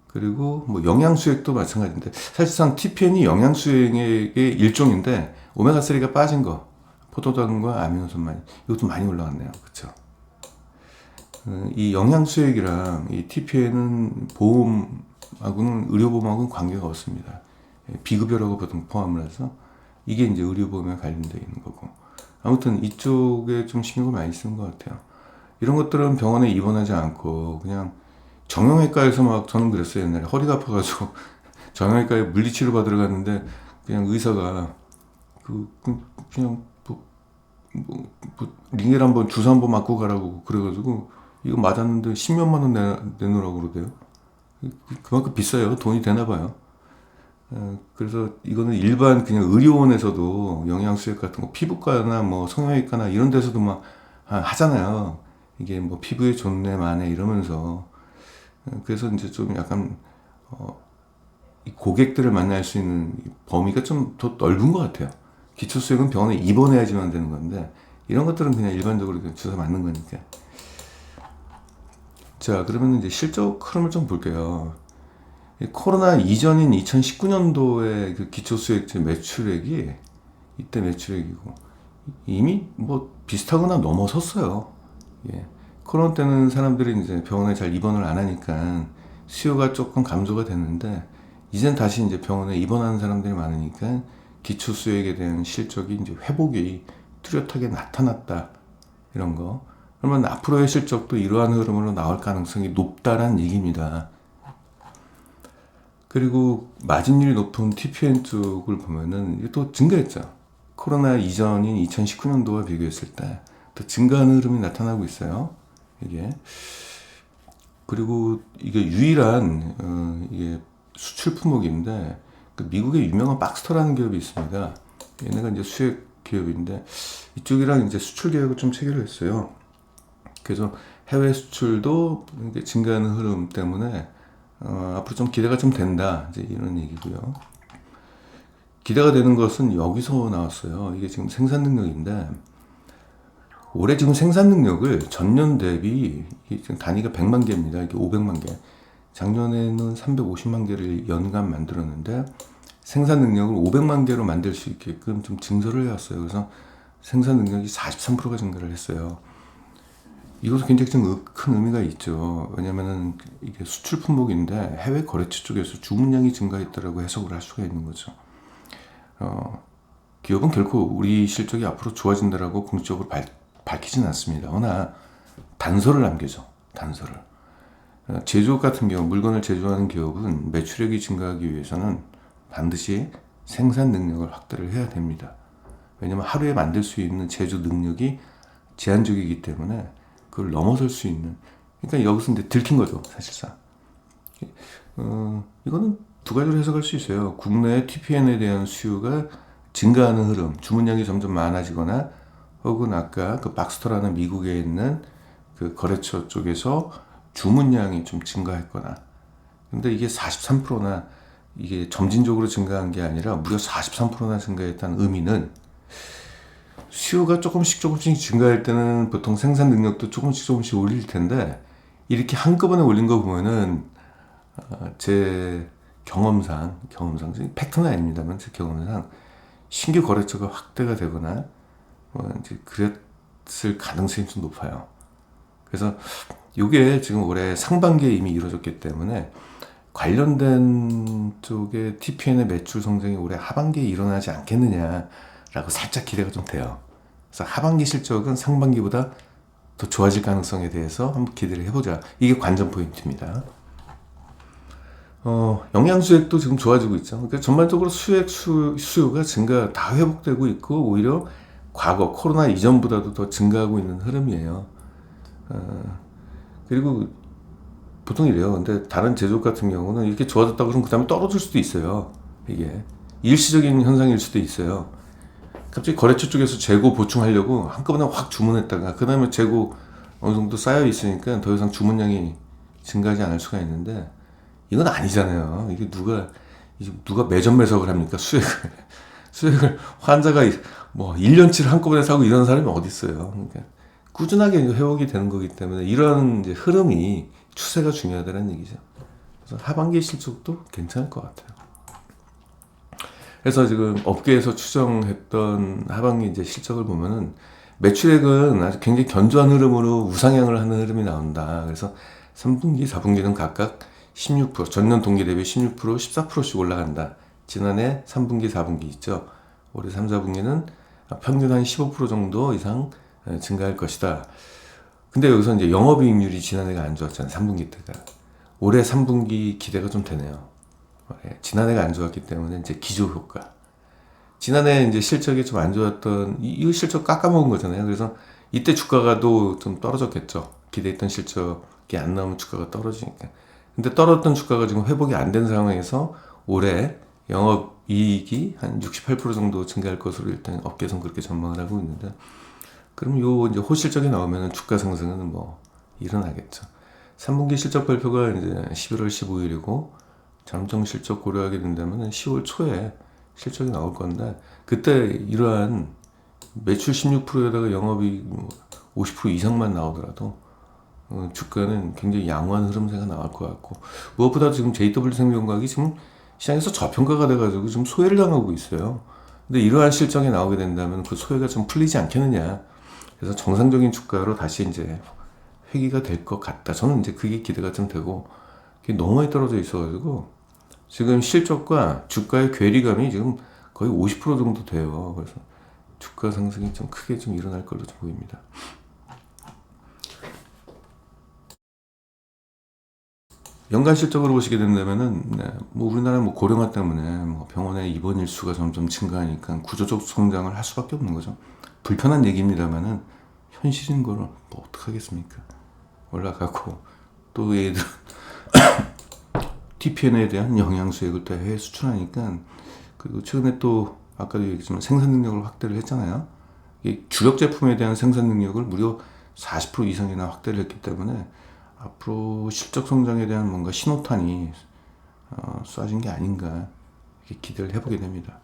그리고 뭐 영양수액도 마찬가지인데 사실상 TPN이 영양수액의 일종인데 오메가3가 빠진 거 포도당과 아미노산만 이것도 많이 올라갔네요. 그렇죠? 이 영양수액이랑 이 TPN은 보험하고는 의료보험하고는 관계가 없습니다. 비급여라고 보통 포함을 해서 이게 이제 의료보험에 관련되어 있는 거고 아무튼 이쪽에 좀 신경을 많이 쓰는 것 같아요. 이런 것들은 병원에 입원하지 않고 그냥 정형외과에서 막 저는 그랬어요. 옛날에 허리가 아파가지고 정형외과에 물리치료 받으러 갔는데 그냥 의사가 그냥 링겔 한번 주사 한번 맞고 가라고 그래가지고 이거 맞았는데 10몇만 원 내놓으라고 그러대요. 그만큼 비싸요. 돈이 되나 봐요. 그래서 이거는 일반 그냥 의료원에서도 영양수액 같은 거 피부과나 뭐 성형외과나 이런 데서도 막 하잖아요. 이게 뭐 피부에 좋네 마네 이러면서 그래서 이제 좀 약간 이 고객들을 만날 수 있는 범위가 좀 더 넓은 것 같아요. 기초수액은 병원에 입원해야지만 되는 건데 이런 것들은 그냥 일반적으로 그냥 주사 맞는 거니까. 자, 그러면 이제 실적 흐름을 좀 볼게요. 코로나 이전인 2019년도에 그 기초수액제 매출액이 이때 매출액이고 이미 뭐 비슷하거나 넘어섰어요. 예. 코로나 때는 사람들이 이제 병원에 잘 입원을 안 하니까 수요가 조금 감소가 됐는데 이젠 다시 이제 병원에 입원하는 사람들이 많으니까 기초 수익에 대한 실적이 이제 회복이 뚜렷하게 나타났다. 이런 거. 그러면 앞으로의 실적도 이러한 흐름으로 나올 가능성이 높다라는 얘기입니다. 그리고 마진율이 높은 TPN 쪽을 보면은 이게 또 증가했죠. 코로나 이전인 2019년도와 비교했을 때 더 증가하는 흐름이 나타나고 있어요. 이게. 그리고 이게 유일한 이게 수출 품목인데 그 미국의 유명한 박스터라는 기업이 있습니다. 얘네가 이제 수액 기업인데 이쪽이랑 이제 수출 계약을 좀 체결을 했어요. 그래서 해외 수출도 이제 증가하는 흐름 때문에 앞으로 좀 기대가 좀 된다, 이제 이런 얘기고요. 기대가 되는 것은 여기서 나왔어요. 이게 지금 생산 능력인데 올해 지금 생산 능력을 전년 대비 지금 단위가 100만 개입니다. 이게 500만 개. 작년에는 350만 개를 연간 만들었는데 생산 능력을 500만 개로 만들 수 있게끔 좀 증설을 해왔어요. 그래서 생산 능력이 43%가 증가를 했어요. 이것도 굉장히 좀 큰 의미가 있죠. 왜냐면은 이게 수출 품목인데 해외 거래처 쪽에서 주문량이 증가했다라고 해석을 할 수가 있는 거죠. 기업은 결코 우리 실적이 앞으로 좋아진다라고 공식적으로 밝히진 않습니다. 허나 단서를 남겨줘. 단서를. 제조업 같은 경우 물건을 제조하는 기업은 매출액이 증가하기 위해서는 반드시 생산 능력을 확대를 해야 됩니다. 왜냐하면 하루에 만들 수 있는 제조 능력이 제한적이기 때문에 그걸 넘어설 수 있는, 그러니까 여기서 이제 들킨 거죠, 사실상. 이거는 두 가지로 해석할 수 있어요. 국내 TPN에 대한 수요가 증가하는 흐름, 주문량이 점점 많아지거나, 혹은 아까 그 박스터라는 미국에 있는 그 거래처 쪽에서 주문량이 좀 증가했거나. 근데 이게 43%나 이게 점진적으로 증가한 게 아니라 무려 43%나 증가했다는 의미는 수요가 조금씩 증가할 때는 보통 생산 능력도 조금씩 올릴 텐데 이렇게 한꺼번에 올린 거 보면은 제 경험상 팩트는 아닙니다만 제 경험상 신규 거래처가 확대가 되거나 뭐 이제 그랬을 가능성이 좀 높아요. 그래서 이게 지금 올해 상반기에 이미 이루어졌기 때문에 관련된 쪽의 TPN의 매출 성장이 올해 하반기에 일어나지 않겠느냐라고 살짝 기대가 좀 돼요. 그래서 하반기 실적은 상반기보다 더 좋아질 가능성에 대해서 한번 기대를 해보자. 이게 관전 포인트입니다. 영양수액도 지금 좋아지고 있죠. 그러니까 전반적으로 수요가 다 회복되고 있고 오히려 과거 코로나 이전보다도 더 증가하고 있는 흐름이에요. 그리고 보통 이래요. 근데 다른 제조업 같은 경우는 이렇게 좋아졌다 그러면 그 다음에 떨어질 수도 있어요. 이게 일시적인 현상일 수도 있어요. 갑자기 거래처 쪽에서 재고 보충하려고 한꺼번에 확 주문했다가 그 다음에 재고 어느 정도 쌓여 있으니까 더 이상 주문량이 증가하지 않을 수가 있는데 이건 아니잖아요. 이게 누가 매점 매석을 합니까? 수액을 환자가 뭐 1년치를 한꺼번에 사고 이런 사람이 어디 있어요. 그러니까 꾸준하게 회복이 되는 거기 때문에 이런 이제 흐름이 추세가 중요하다는 얘기죠. 그래서 하반기 실적도 괜찮을 것 같아요. 그래서 지금 업계에서 추정했던 하반기 이제 실적을 보면은 매출액은 아주 굉장히 견조한 흐름으로 우상향을 하는 흐름이 나온다. 그래서 3분기, 4분기는 각각 16%, 전년 동기 대비 16%, 14%씩 올라간다. 지난해 3분기, 4분기 있죠. 올해 3, 4분기는 평균 한 15% 정도 이상 증가할 것이다. 근데 여기서 이제 영업이익률이 지난해가 안 좋았잖아요. 3분기 때가. 올해 3분기 기대가 좀 되네요. 지난해가 안 좋았기 때문에 이제 기저효과. 지난해 이제 실적이 좀 안 좋았던, 이 실적 깎아먹은 거잖아요. 그래서 이때 주가가 또 좀 떨어졌겠죠. 기대했던 실적이 안 나오면 주가가 떨어지니까. 근데 떨어졌던 주가가 지금 회복이 안 된 상황에서 올해 영업이익이 한 68% 정도 증가할 것으로 일단 업계에서는 그렇게 전망을 하고 있는데, 그럼 요 이제 호실적이 나오면 주가 상승은 뭐 일어나겠죠. 3분기 실적 발표가 이제 11월 15일이고 잠정 실적 고려하게 된다면 10월 초에 실적이 나올 건데 그때 이러한 매출 16%에다가 영업이 50% 이상만 나오더라도 주가는 굉장히 양호한 흐름세가 나올 것 같고 무엇보다 지금 JW생명과학이 지금 시장에서 저평가가 돼가지고 지금 소외를 당하고 있어요. 근데 이러한 실적이 나오게 된다면 그 소외가 좀 풀리지 않겠느냐. 그래서 정상적인 주가로 다시 이제 회귀가 될 것 같다. 저는 이제 그게 기대가 좀 되고 그게 너무 많이 떨어져 있어가지고 지금 실적과 주가의 괴리감이 지금 거의 50% 정도 돼요. 그래서 주가 상승이 좀 크게 좀 일어날 걸로 좀 보입니다. 연간 실적으로 보시게 된다면은 뭐 우리나라 뭐 고령화 때문에 뭐 병원에 입원 일수가 점점 증가하니까 구조적 성장을 할 수밖에 없는 거죠. 불편한 얘기입니다만은 현실인 거를 뭐 어떡하겠습니까? 올라가고 또 얘들 TPN에 대한 영양수액을 또 해외 수출하니까 그리고 최근에 또 아까도 얘기했지만 생산 능력을 확대를 했잖아요. 이 주력 제품에 대한 생산 능력을 무려 40% 이상이나 확대를 했기 때문에 앞으로 실적 성장에 대한 뭔가 신호탄이 쏴진 게 아닌가 이렇게 기대를 해보게 됩니다.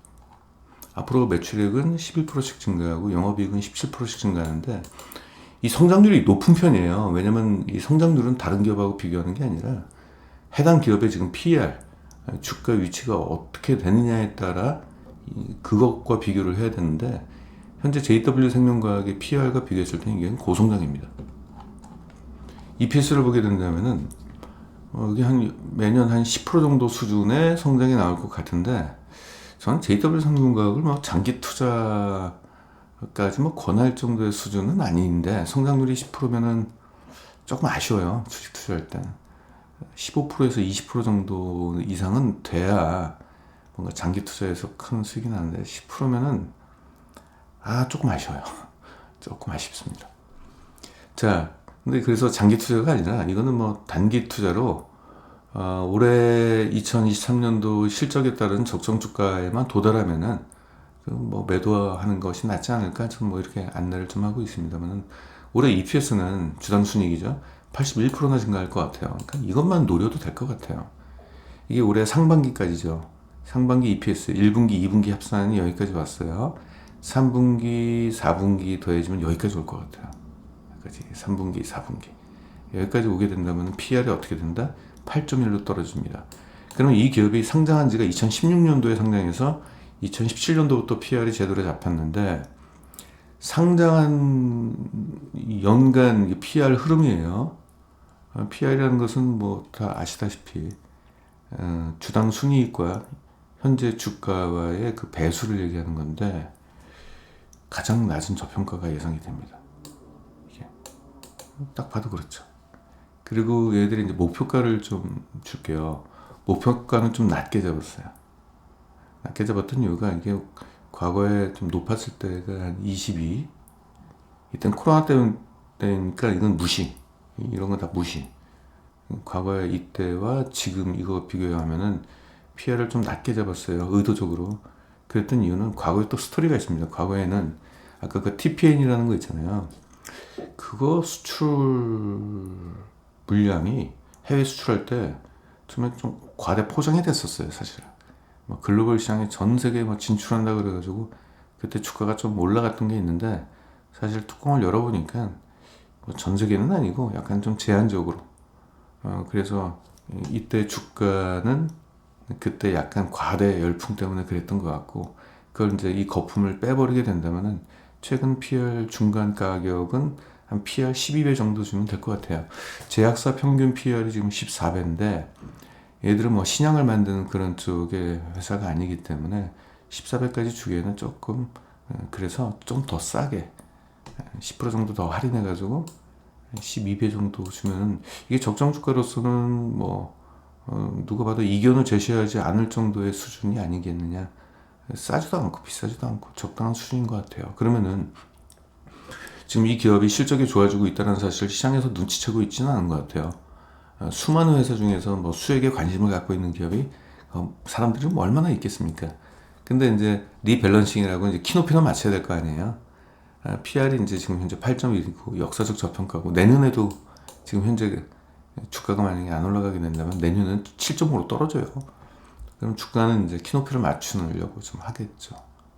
앞으로 매출액은 11%씩 증가하고 영업이익은 17%씩 증가하는데 이 성장률이 높은 편이에요. 왜냐면 이 성장률은 다른 기업하고 비교하는 게 아니라 해당 기업의 지금 PER, 주가 위치가 어떻게 되느냐에 따라 그것과 비교를 해야 되는데 현재 JW생명과학의 PER과 비교했을 때 이게 고성장입니다. EPS를 보게 된다면은 이게 매년 한 10% 정도 수준의 성장이 나올 것 같은데 저는 JW생명과학을 막 장기 투자까지 뭐 권할 정도의 수준은 아닌데 성장률이 10%면은 조금 아쉬워요. 주식 투자할 때 15%에서 20% 정도 이상은 돼야 뭔가 장기 투자에서 큰 수익이 나는데 10%면은 조금 아쉬워요. 조금 아쉽습니다. 자, 근데 그래서 장기 투자가 아니라 이거는 뭐 단기 투자로 올해 2023년도 실적에 따른 적정 주가에만 도달하면은 뭐 매도하는 것이 낫지 않을까 좀 뭐 이렇게 안내를 좀 하고 있습니다만은 올해 EPS는 주당 순이익이죠. 81%나 증가할 것 같아요. 그러니까 이것만 노려도 될 것 같아요. 이게 올해 상반기까지죠. 상반기 EPS 1분기, 2분기 합산이 여기까지 왔어요. 3분기, 4분기 더해지면 여기까지 올 것 같아요. 여기까지 3분기, 4분기. 여기까지 오게 된다면 PR이 어떻게 된다? 8.1로 떨어집니다. 그러면 이 기업이 상장한 지가 2016년도에 상장해서 2017년도부터 PR이 제대로 잡혔는데 상장한 연간 PR 흐름이에요. PR이라는 것은 뭐 다 아시다시피 주당 순이익과 현재 주가와의 그 배수를 얘기하는 건데 가장 낮은 저평가가 예상이 됩니다. 이게 딱 봐도 그렇죠. 그리고 얘들이 이제 목표가를 좀 줄게요. 목표가는 좀 낮게 잡았어요. 낮게 잡았던 이유가 이게 과거에 좀 높았을 때가 한 22. 이땐 코로나 때니까 이건 무시. 이런 건 다 무시. 과거에 이때와 지금 이거 비교하면은 PR을 좀 낮게 잡았어요. 의도적으로. 그랬던 이유는 과거에 또 스토리가 있습니다. 과거에는 아까 그 TPN이라는 거 있잖아요. 그거 수출 물량이 해외 수출할 때 처음에 좀 과대 포장이 됐었어요, 사실은. 뭐 글로벌 시장에 전 세계에 뭐 진출한다 그래가지고 그때 주가가 좀 올라갔던 게 있는데 사실 뚜껑을 열어보니까 뭐전 세계는 아니고 약간 좀 제한적으로 그래서 이때 주가는 그때 약간 과대 열풍 때문에 그랬던 것 같고 그걸 이제 이 거품을 빼버리게 된다면은 최근 PR 중간 가격은 한 PR 12배 정도 주면 될 것 같아요. 제약사 평균 PR이 지금 14배인데 얘들은 뭐 신약을 만드는 그런 쪽의 회사가 아니기 때문에 14배까지 주기에는 조금 그래서 좀 더 싸게 10% 정도 더 할인해 가지고 12배 정도 주면은 이게 적정 주가로서는 뭐 누가 봐도 이견을 제시하지 않을 정도의 수준이 아니겠느냐. 싸지도 않고 비싸지도 않고 적당한 수준인 것 같아요. 그러면은 지금 이 기업이 실적이 좋아지고 있다는 사실을 시장에서 눈치채고 있지는 않은 것 같아요. 수많은 회사 중에서 뭐 수익에 관심을 갖고 있는 기업이 사람들이 뭐 얼마나 있겠습니까? 근데 이제 리밸런싱이라고 이제 키높이나 맞춰야 될 거 아니에요. PR이 이제 지금 현재 8.1이고 역사적 저평가고 내년에도 지금 현재 주가가 만약에 안 올라가게 된다면 내년은 7.5로 떨어져요. 그럼 주가는 이제 키높이를 맞추려고 좀 하겠죠.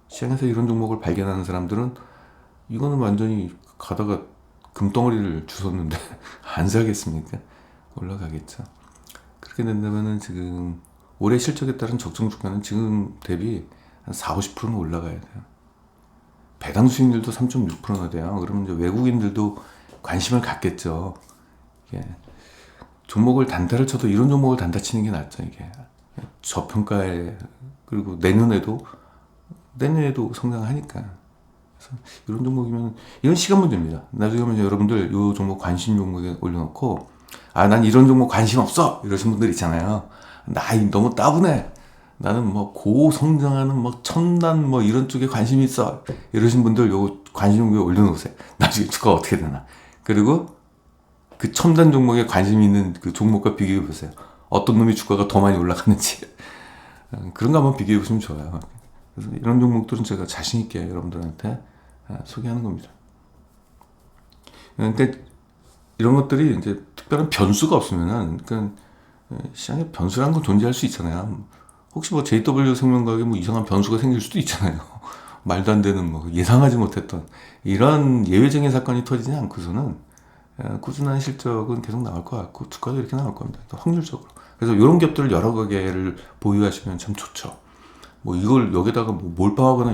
시장에서 이런 종목을 발견하는 사람들은 이거는 완전히 가다가 금덩어리를 주웠는데 안 사겠습니까? 올라가겠죠. 그렇게 된다면은 지금 올해 실적에 따른 적정 주가는 지금 대비 한 40-50%는 올라가야 돼요. 배당 수익률도 3.6%나 돼요. 그러면 이제 외국인들도 관심을 갖겠죠. 이게 종목을 단타를 쳐도 이런 종목을 단타 치는 게 낫죠. 이게 저평가에 그리고 내년에도 성장하니까. 그래서 이런 종목이면 이건 시간 문제입니다. 나중에 보면 여러분들 이 종목 관심 종목에 올려놓고 난 이런 종목 관심 없어 이러신 분들 있잖아요. 나 너무 따분해. 나는 뭐 고성장하는 뭐 첨단 뭐 이런 쪽에 관심이 있어 이러신 분들 요 관심 종목에 올려놓으세요. 나중에 주가 어떻게 되나. 그리고 그 첨단 종목에 관심 있는 그 종목과 비교해 보세요. 어떤 놈이 주가가 더 많이 올라갔는지 그런 거 한번 비교해 보시면 좋아요. 그래서 이런 종목들은 제가 자신 있게 여러분들한테 소개하는 겁니다. 그러니까 이런 것들이 이제 특별한 변수가 없으면은, 그러니까 시장에 변수라는 건 존재할 수 있잖아요. 혹시 뭐 JW 생명과학에 뭐 이상한 변수가 생길 수도 있잖아요. 말도 안 되는 뭐 예상하지 못했던 이런 예외적인 사건이 터지지 않고서는 꾸준한 실적은 계속 나올 것 같고 주가도 이렇게 나올 겁니다. 확률적으로. 그래서 이런 기업들을 여러 개를 보유하시면 참 좋죠. 뭐 이걸 여기다가 뭐 몰빵하거나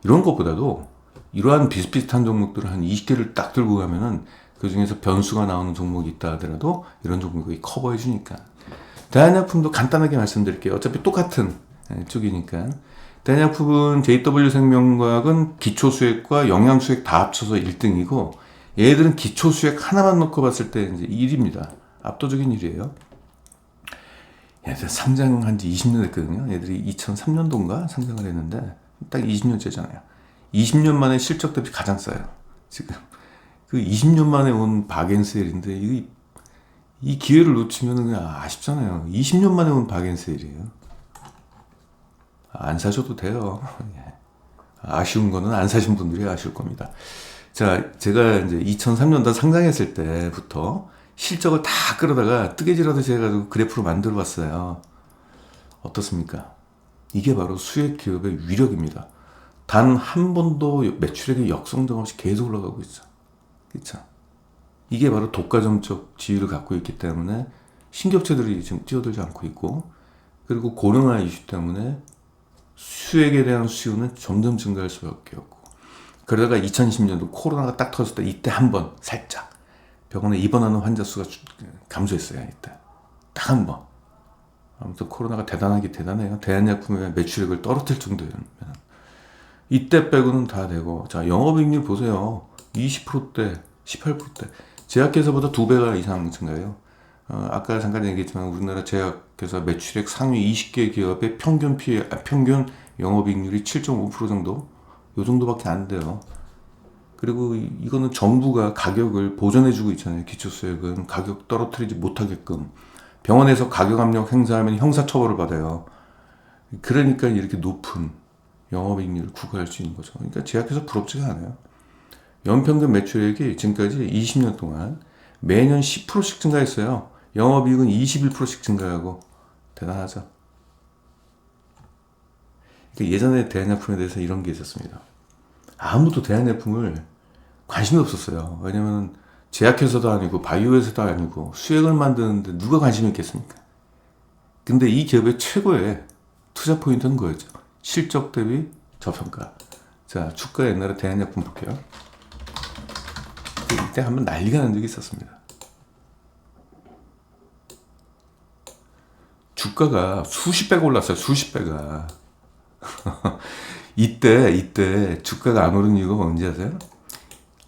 이런 것보다도 이러한 비슷비슷한 종목들을 한 20개를 딱 들고 가면은 그 중에서 변수가 나오는 종목이 있다 하더라도 이런 종목이 커버해 주니까. 대한약품도 간단하게 말씀드릴게요. 어차피 똑같은 쪽이니까. 대한약품은 JW생명과학은 기초수액과 영양수액 다 합쳐서 1등이고 얘들은 기초수액 하나만 놓고 봤을 때 이제 1위입니다. 압도적인 1위예요. 얘들 상장한 지 20년 됐거든요. 얘들이 2003년도인가 상장을 했는데 딱 20년째잖아요. 20년 만에 실적 대비 가장 싸요. 지금 그 20년 만에 온 박앤세일인데 이 기회를 놓치면 그냥 아쉽잖아요. 20년 만에 온 박앤세일이에요. 안 사셔도 돼요. 아쉬운 거는 안 사신 분들이 아쉬울 겁니다. 자, 제가 이제 2003년도 상장했을 때부터 실적을 다 끌어다가 뜨개질하듯이 해가지고 그래프로 만들어 봤어요. 어떻습니까? 이게 바로 수액 기업의 위력입니다. 단 한 번도 매출액이 역성장 없이 계속 올라가고 있어. 그렇죠? 이게 바로 독과점적 지위를 갖고 있기 때문에 신격체들이 지금 뛰어들지 않고 있고, 그리고 고령화 이슈 때문에 수액에 대한 수요는 점점 증가할 수밖에 없고, 그러다가 2020년도 코로나가 딱 터졌을 때 이때 한번 살짝 병원에 입원하는 환자 수가 감소했어요. 이때 딱 한 번. 아무튼 코로나가 대단해요. 대한약품의 매출액을 떨어뜨릴 정도면 이때 빼고는 다 되고. 자, 영업이익률 보세요. 20%대, 18%대. 제약회사보다 2배가 이상 증가해요. 아까 잠깐 얘기했지만 우리나라 제약회사 매출액 상위 20개 기업의 평균 영업이익률이 7.5% 정도? 요 정도밖에 안 돼요. 그리고 이거는 정부가 가격을 보전해주고 있잖아요. 기초수액은 가격 떨어뜨리지 못하게끔. 병원에서 가격 압력 행사하면 형사처벌을 받아요. 그러니까 이렇게 높은 영업이익률을 구가할 수 있는 거죠. 그러니까 제약회사 부럽지가 않아요. 연평균 매출액이 지금까지 20년 동안 매년 10%씩 증가했어요. 영업이익은 21%씩 증가하고 대단하죠. 그러니까 예전에 대한약품에 대해서 이런 게 있었습니다. 아무도 대한약품을 관심이 없었어요. 왜냐면 제약회사도 아니고 바이오회사도 아니고 수액을 만드는데 누가 관심이 있겠습니까? 근데 이 기업의 최고의 투자 포인트는 그거였죠. 실적 대비 저평가. 자, 주가 옛날에 대한약품 볼게요. 이때 한번 난리가 난 적이 있었습니다. 주가가 수십 배가 올랐어요. 수십 배가. 이때 주가가 안 오른 이유가 뭔지 아세요?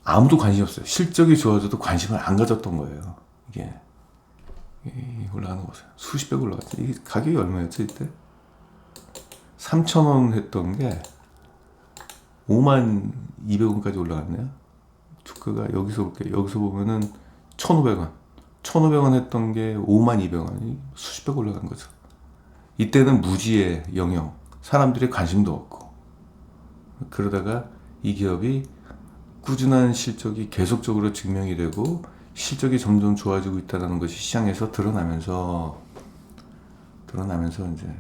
아무도 관심이 없어요. 실적이 좋아져도 관심을 안 가졌던 거예요. 이게 올라가는 거죠. 수십 배 올라갔죠. 이게 가격이 얼마였죠 이때? 3,000원 했던 게 52,000원까지 올라갔네요. 주가가 여기서 볼게요. 여기서 보면은 1,500원. 1,500원 했던 게 52,000원. 수십 배 올라간 거죠. 이때는 무지의 영역. 사람들이 관심도 없고. 그러다가 이 기업이 꾸준한 실적이 계속적으로 증명이 되고 실적이 점점 좋아지고 있다는 것이 시장에서 드러나면서 이제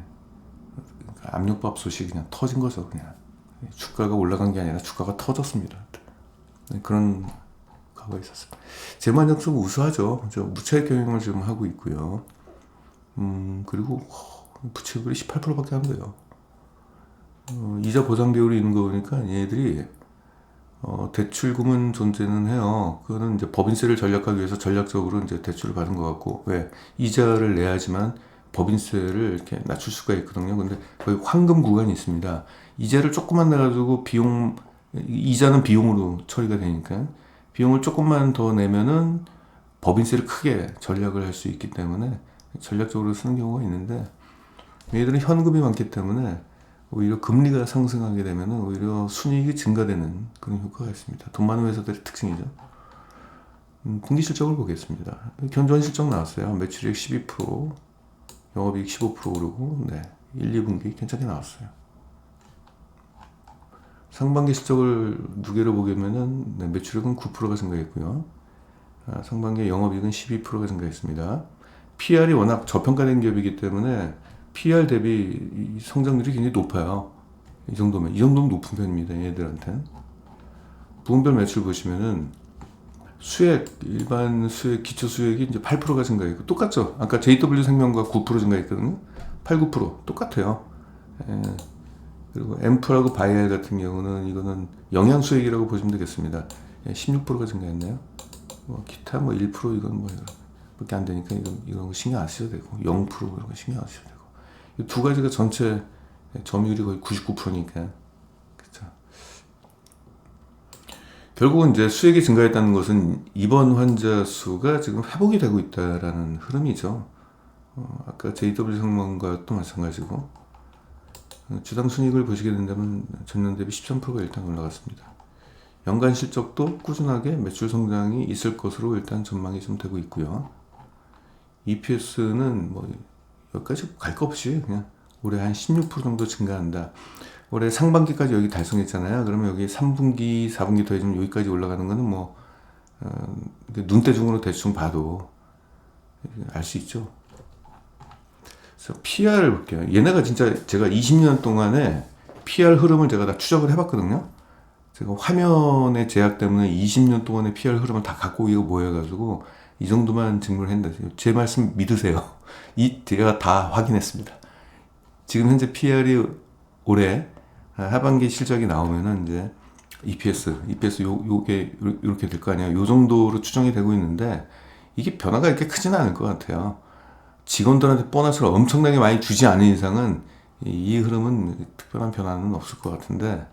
압력밥솥이 그냥 터진 거죠. 그냥 주가가 올라간 게 아니라 주가가 터졌습니다. 그런 과거가 있었습니다. 재무안정성 우수하죠. 저 무차익 경영을 지금 하고 있고요. 그리고 부채율이 18%밖에 안 돼요. 이자 보상 비율이 있는 거 보니까 얘네들이 대출금은 존재는 해요. 그거는 이제 법인세를 전략하기 위해서 전략적으로 이제 대출을 받은 것 같고, 왜 이자를 내야지만 법인세를 이렇게 낮출 수가 있거든요. 근데 거기 황금 구간이 있습니다. 이자를 조금만 내가지고 이자는 비용으로 처리가 되니까 비용을 조금만 더 내면은 법인세를 크게 전략을 할 수 있기 때문에 전략적으로 쓰는 경우가 있는데, 얘들은 현금이 많기 때문에 오히려 금리가 상승하게 되면 오히려 순이익이 증가되는 그런 효과가 있습니다. 돈 많은 회사들의 특징이죠. 분기 실적을 보겠습니다. 견조한 실적 나왔어요. 매출액 12%, 영업이익 15% 오르고, 1, 2분기 괜찮게 나왔어요. 상반기 실적을 무게로 보면은 네, 매출액은 9%가 증가했고요. 상반기 영업이익은 12%가 증가했습니다. PR이 워낙 저평가된 기업이기 때문에 PR 대비 이 성장률이 굉장히 높아요. 이 정도면 높은 편입니다. 얘들한테는. 부분별 매출 보시면은 수액, 일반 수액, 기초 수액이 이제 8%가 증가했고 똑같죠. 아까 JW생명과 9% 증가했거든요. 8, 9% 똑같아요. 예. 그리고 앰플하고 바이알 같은 경우는 이거는 영양 수액이라고 보시면 되겠습니다. 예, 16%가 증가했네요. 뭐 기타 뭐 1% 이건 뭐 밖에 안 되니까 이런 거 신경 안 쓰셔도 되고 0% 이런 거 신경 안 쓰셔도 되고 이 두 가지가 전체 점유율이 거의 99%니까 그렇죠. 결국은 이제 수액이 증가했다는 것은 입원 환자 수가 지금 회복이 되고 있다라는 흐름이죠. 아까 JW생명과도 마찬가지고 주당 순이익을 보시게 된다면 전년 대비 13%가 일단 올라갔습니다. 연간 실적도 꾸준하게 매출 성장이 있을 것으로 일단 전망이 좀 되고 있고요. EPS는 뭐 여기까지 갈 거 없이 그냥 올해 한 16% 정도 증가한다. 올해 상반기까지 여기 달성했잖아요. 그러면 여기 3분기, 4분기 더해지면 여기까지 올라가는 거는 뭐 눈대중으로 대충 봐도 알 수 있죠. 그래서 PR을 볼게요. 얘네가 진짜 제가 20년 동안에 PR 흐름을 제가 다 추적을 해봤거든요. 제가 화면의 제약 때문에 20년 동안의 PR 흐름을 다 갖고 이거 모여가지고 이 정도만 증명을 했는데 제 말씀 믿으세요. 제가 다 확인했습니다. 지금 현재 PR이 올해 하반기 실적이 나오면은 이제 EPS 요게 이렇게 될 거 아니에요. 요 정도로 추정이 되고 있는데 이게 변화가 이렇게 크지는 않을 것 같아요. 직원들한테 보너스를 엄청나게 많이 주지 않은 이상은 이 흐름은 특별한 변화는 없을 것 같은데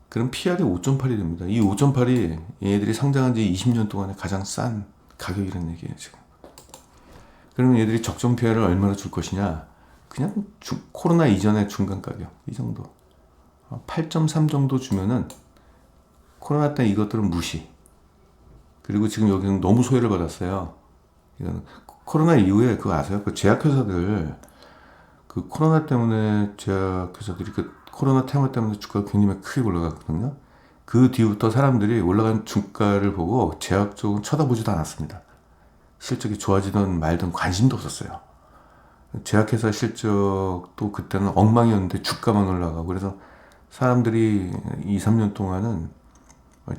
그럼 PR이 5.8이 됩니다. 이 5.8이 얘들이 상장한 지 20년 동안에 가장 싼 가격이라는 얘기예요, 지금. 그러면 얘들이 적정 PR을 얼마나 줄 것이냐? 그냥 코로나 이전의 중간 가격, 이 정도. 8.3 정도 주면은 코로나 때 이것들은 무시. 그리고 지금 여기는 너무 소외를 받았어요. 이거는 코로나 이후에 그거 아세요? 그 제약회사들, 그 코로나 때문에 제약회사들이 그 코로나 테마 때문에 주가가 굉장히 크게 올라갔거든요. 그 뒤부터 사람들이 올라간 주가를 보고 제약 쪽은 쳐다보지도 않았습니다. 실적이 좋아지든 말든 관심도 없었어요. 제약회사 실적도 그때는 엉망이었는데 주가만 올라가고 그래서 사람들이 2, 3년 동안은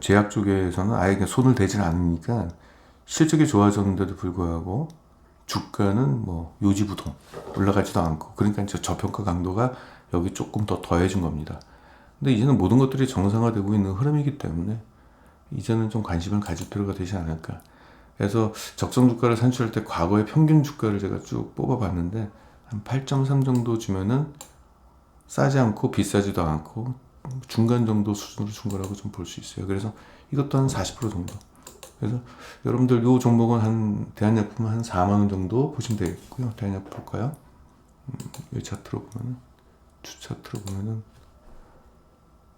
제약 쪽에서는 아예 그냥 손을 대지 않으니까 실적이 좋아졌는데도 불구하고 주가는 뭐 요지부동 올라가지도 않고 그러니까 이제 저평가 강도가 여기 조금 더 더해진 겁니다. 근데 이제는 모든 것들이 정상화되고 있는 흐름이기 때문에 이제는 좀 관심을 가질 필요가 되지 않을까. 그래서 적정 주가를 산출할 때 과거의 평균 주가를 제가 쭉 뽑아봤는데 한 8.3 정도 주면은 싸지 않고 비싸지도 않고 중간 정도 수준으로 준 거라고 좀 볼 수 있어요. 그래서 이것도 한 40% 정도. 그래서 여러분들 요 종목은 한 대한약품 한 4만 원 정도 보시면 되겠고요. 대한약품 볼까요? 이 차트로 보면은 주 차트로 보면은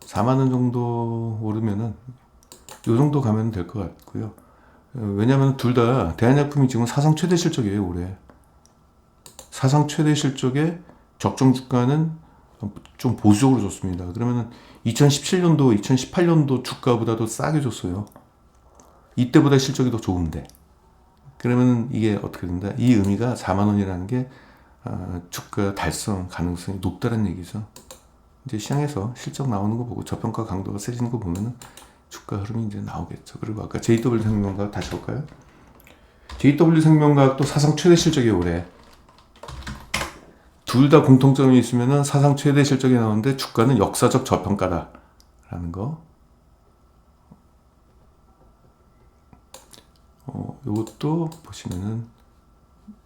4만 원 정도 오르면은 요 정도 가면 될 것 같고요. 왜냐하면 둘 다 대한약품이 지금 사상 최대 실적이에요. 올해 사상 최대 실적에 적정 주가는 좀 보수적으로 줬습니다. 그러면은 2017년도, 2018년도 주가보다도 싸게 줬어요. 이때보다 실적이 더 좋은데. 그러면 이게 어떻게 된다? 이 의미가 4만 원이라는 게 주가 달성 가능성이 높다는 얘기죠. 이제 시장에서 실적 나오는 거 보고 저평가 강도가 세지는 거 보면은 주가 흐름이 이제 나오겠죠. 그리고 아까 JW생명과학 다시 볼까요? JW생명과학도 사상 최대 실적이 올해. 둘 다 공통점이 있으면은 사상 최대 실적이 나오는데 주가는 역사적 저평가다라는 거. 이것도 보시면은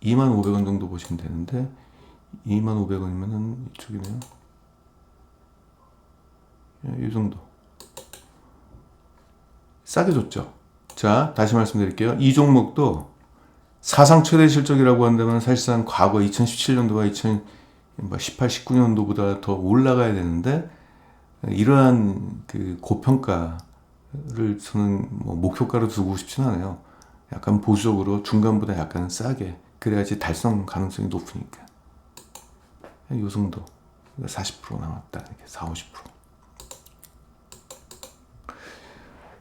25,500원 정도 보시면 되는데 25,500원이면은 이쪽이네요. 이 정도. 싸게 줬죠. 자, 다시 말씀드릴게요. 이 종목도 사상 최대 실적이라고 한다면 사실상 과거 2017년도와 2018, 19년도보다 더 올라가야 되는데 이러한 그 고평가를 저는 뭐 목표가로 두고 싶진 않아요. 약간 보수적으로 중간보다 약간 싸게 그래야지 달성 가능성이 높으니까 이 정도 40% 남았다 이렇게 4, 50%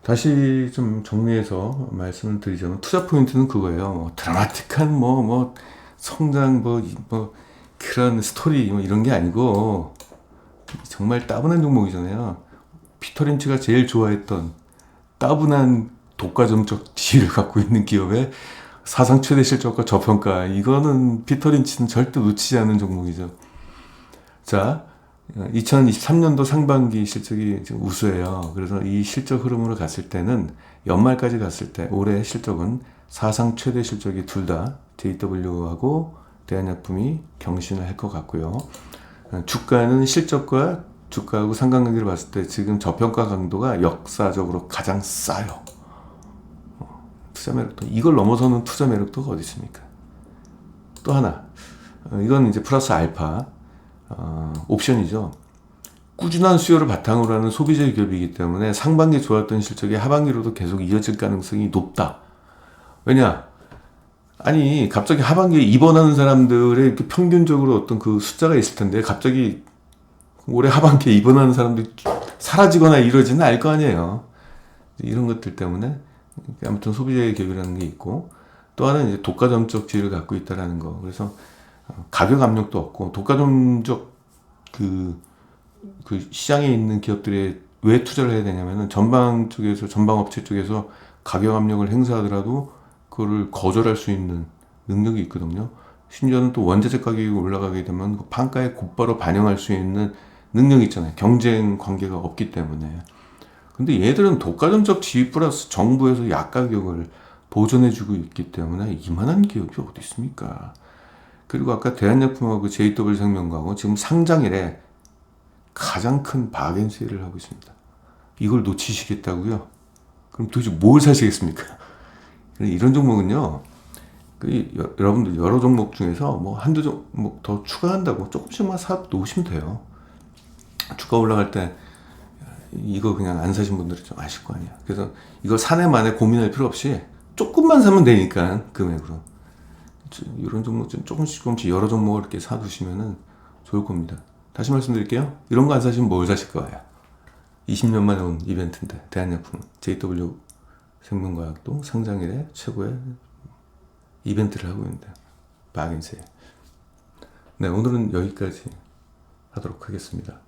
다시 좀 정리해서 말씀을 드리자면 투자 포인트는 그거예요. 뭐 드라마틱한 뭐 성장 뭐 그런 스토리 뭐 이런 게 아니고 정말 따분한 종목이잖아요. 피터 린치가 제일 좋아했던 따분한 독과점적 지위를 갖고 있는 기업의 사상 최대 실적과 저평가, 이거는 피터 린치는 절대 놓치지 않는 종목이죠. 자, 2023년도 상반기 실적이 지금 우수해요. 그래서 이 실적 흐름으로 갔을 때는 연말까지 갔을 때 올해 실적은 사상 최대 실적이 둘 다 JW하고 대한약품이 경신을 할 것 같고요. 주가는 실적과 주가하고 상관관계를 봤을 때 지금 저평가 강도가 역사적으로 가장 싸요. 투자 매력도, 이걸 넘어서는 투자 매력도가 어디 있습니까? 또 하나, 이건 이제 플러스 알파 옵션이죠. 꾸준한 수요를 바탕으로 하는 소비재 기업이기 때문에 상반기에 좋았던 실적이 하반기로도 계속 이어질 가능성이 높다. 왜냐? 아니, 갑자기 하반기에 입원하는 사람들의 이렇게 평균적으로 어떤 그 숫자가 있을 텐데, 갑자기 올해 하반기에 입원하는 사람들이 사라지거나 이러지는 않을 거 아니에요. 이런 것들 때문에 아무튼 소비재 기업이라는 게 있고, 또 하나는 이제 독과점적 지위를 갖고 있다라는 거. 그래서 가격 압력도 없고, 독과점적 그 시장에 있는 기업들에 왜 투자를 해야 되냐면은 전방 쪽에서, 전방업체 쪽에서 가격 압력을 행사하더라도 그거를 거절할 수 있는 능력이 있거든요. 심지어는 또 원자재 가격이 올라가게 되면 그 판가에 곧바로 반영할 수 있는 능력이 있잖아요. 경쟁 관계가 없기 때문에. 근데 얘들은 독과점적 지위 플러스 정부에서 약가격을 보존해주고 있기 때문에 이만한 기업이 어디 있습니까? 그리고 아까 대한약품하고 JW생명과하고 지금 상장일에 가장 큰 바겐세일을 하고 있습니다. 이걸 놓치시겠다고요? 그럼 도대체 뭘 사시겠습니까? 이런 종목은요, 여러분들 여러 종목 중에서 뭐 한두 종목 더 추가한다고 조금씩만 사 놓으시면 돼요. 주가 올라갈 때 이거 그냥 안 사신 분들은 좀 아실 거 아니야. 그래서 이거 사내 만에 고민할 필요 없이 조금만 사면 되니까, 금액으로. 이런 종목 좀 조금씩 여러 종목을 이렇게 사두시면은 좋을 겁니다. 다시 말씀드릴게요. 이런 거 안 사시면 뭘 사실 거예요? 20년 만에 온 이벤트인데, 대한약품은 JW 생명과학도 상장일에 최고의 이벤트를 하고 있는데, 바겐세. 네, 오늘은 여기까지 하도록 하겠습니다.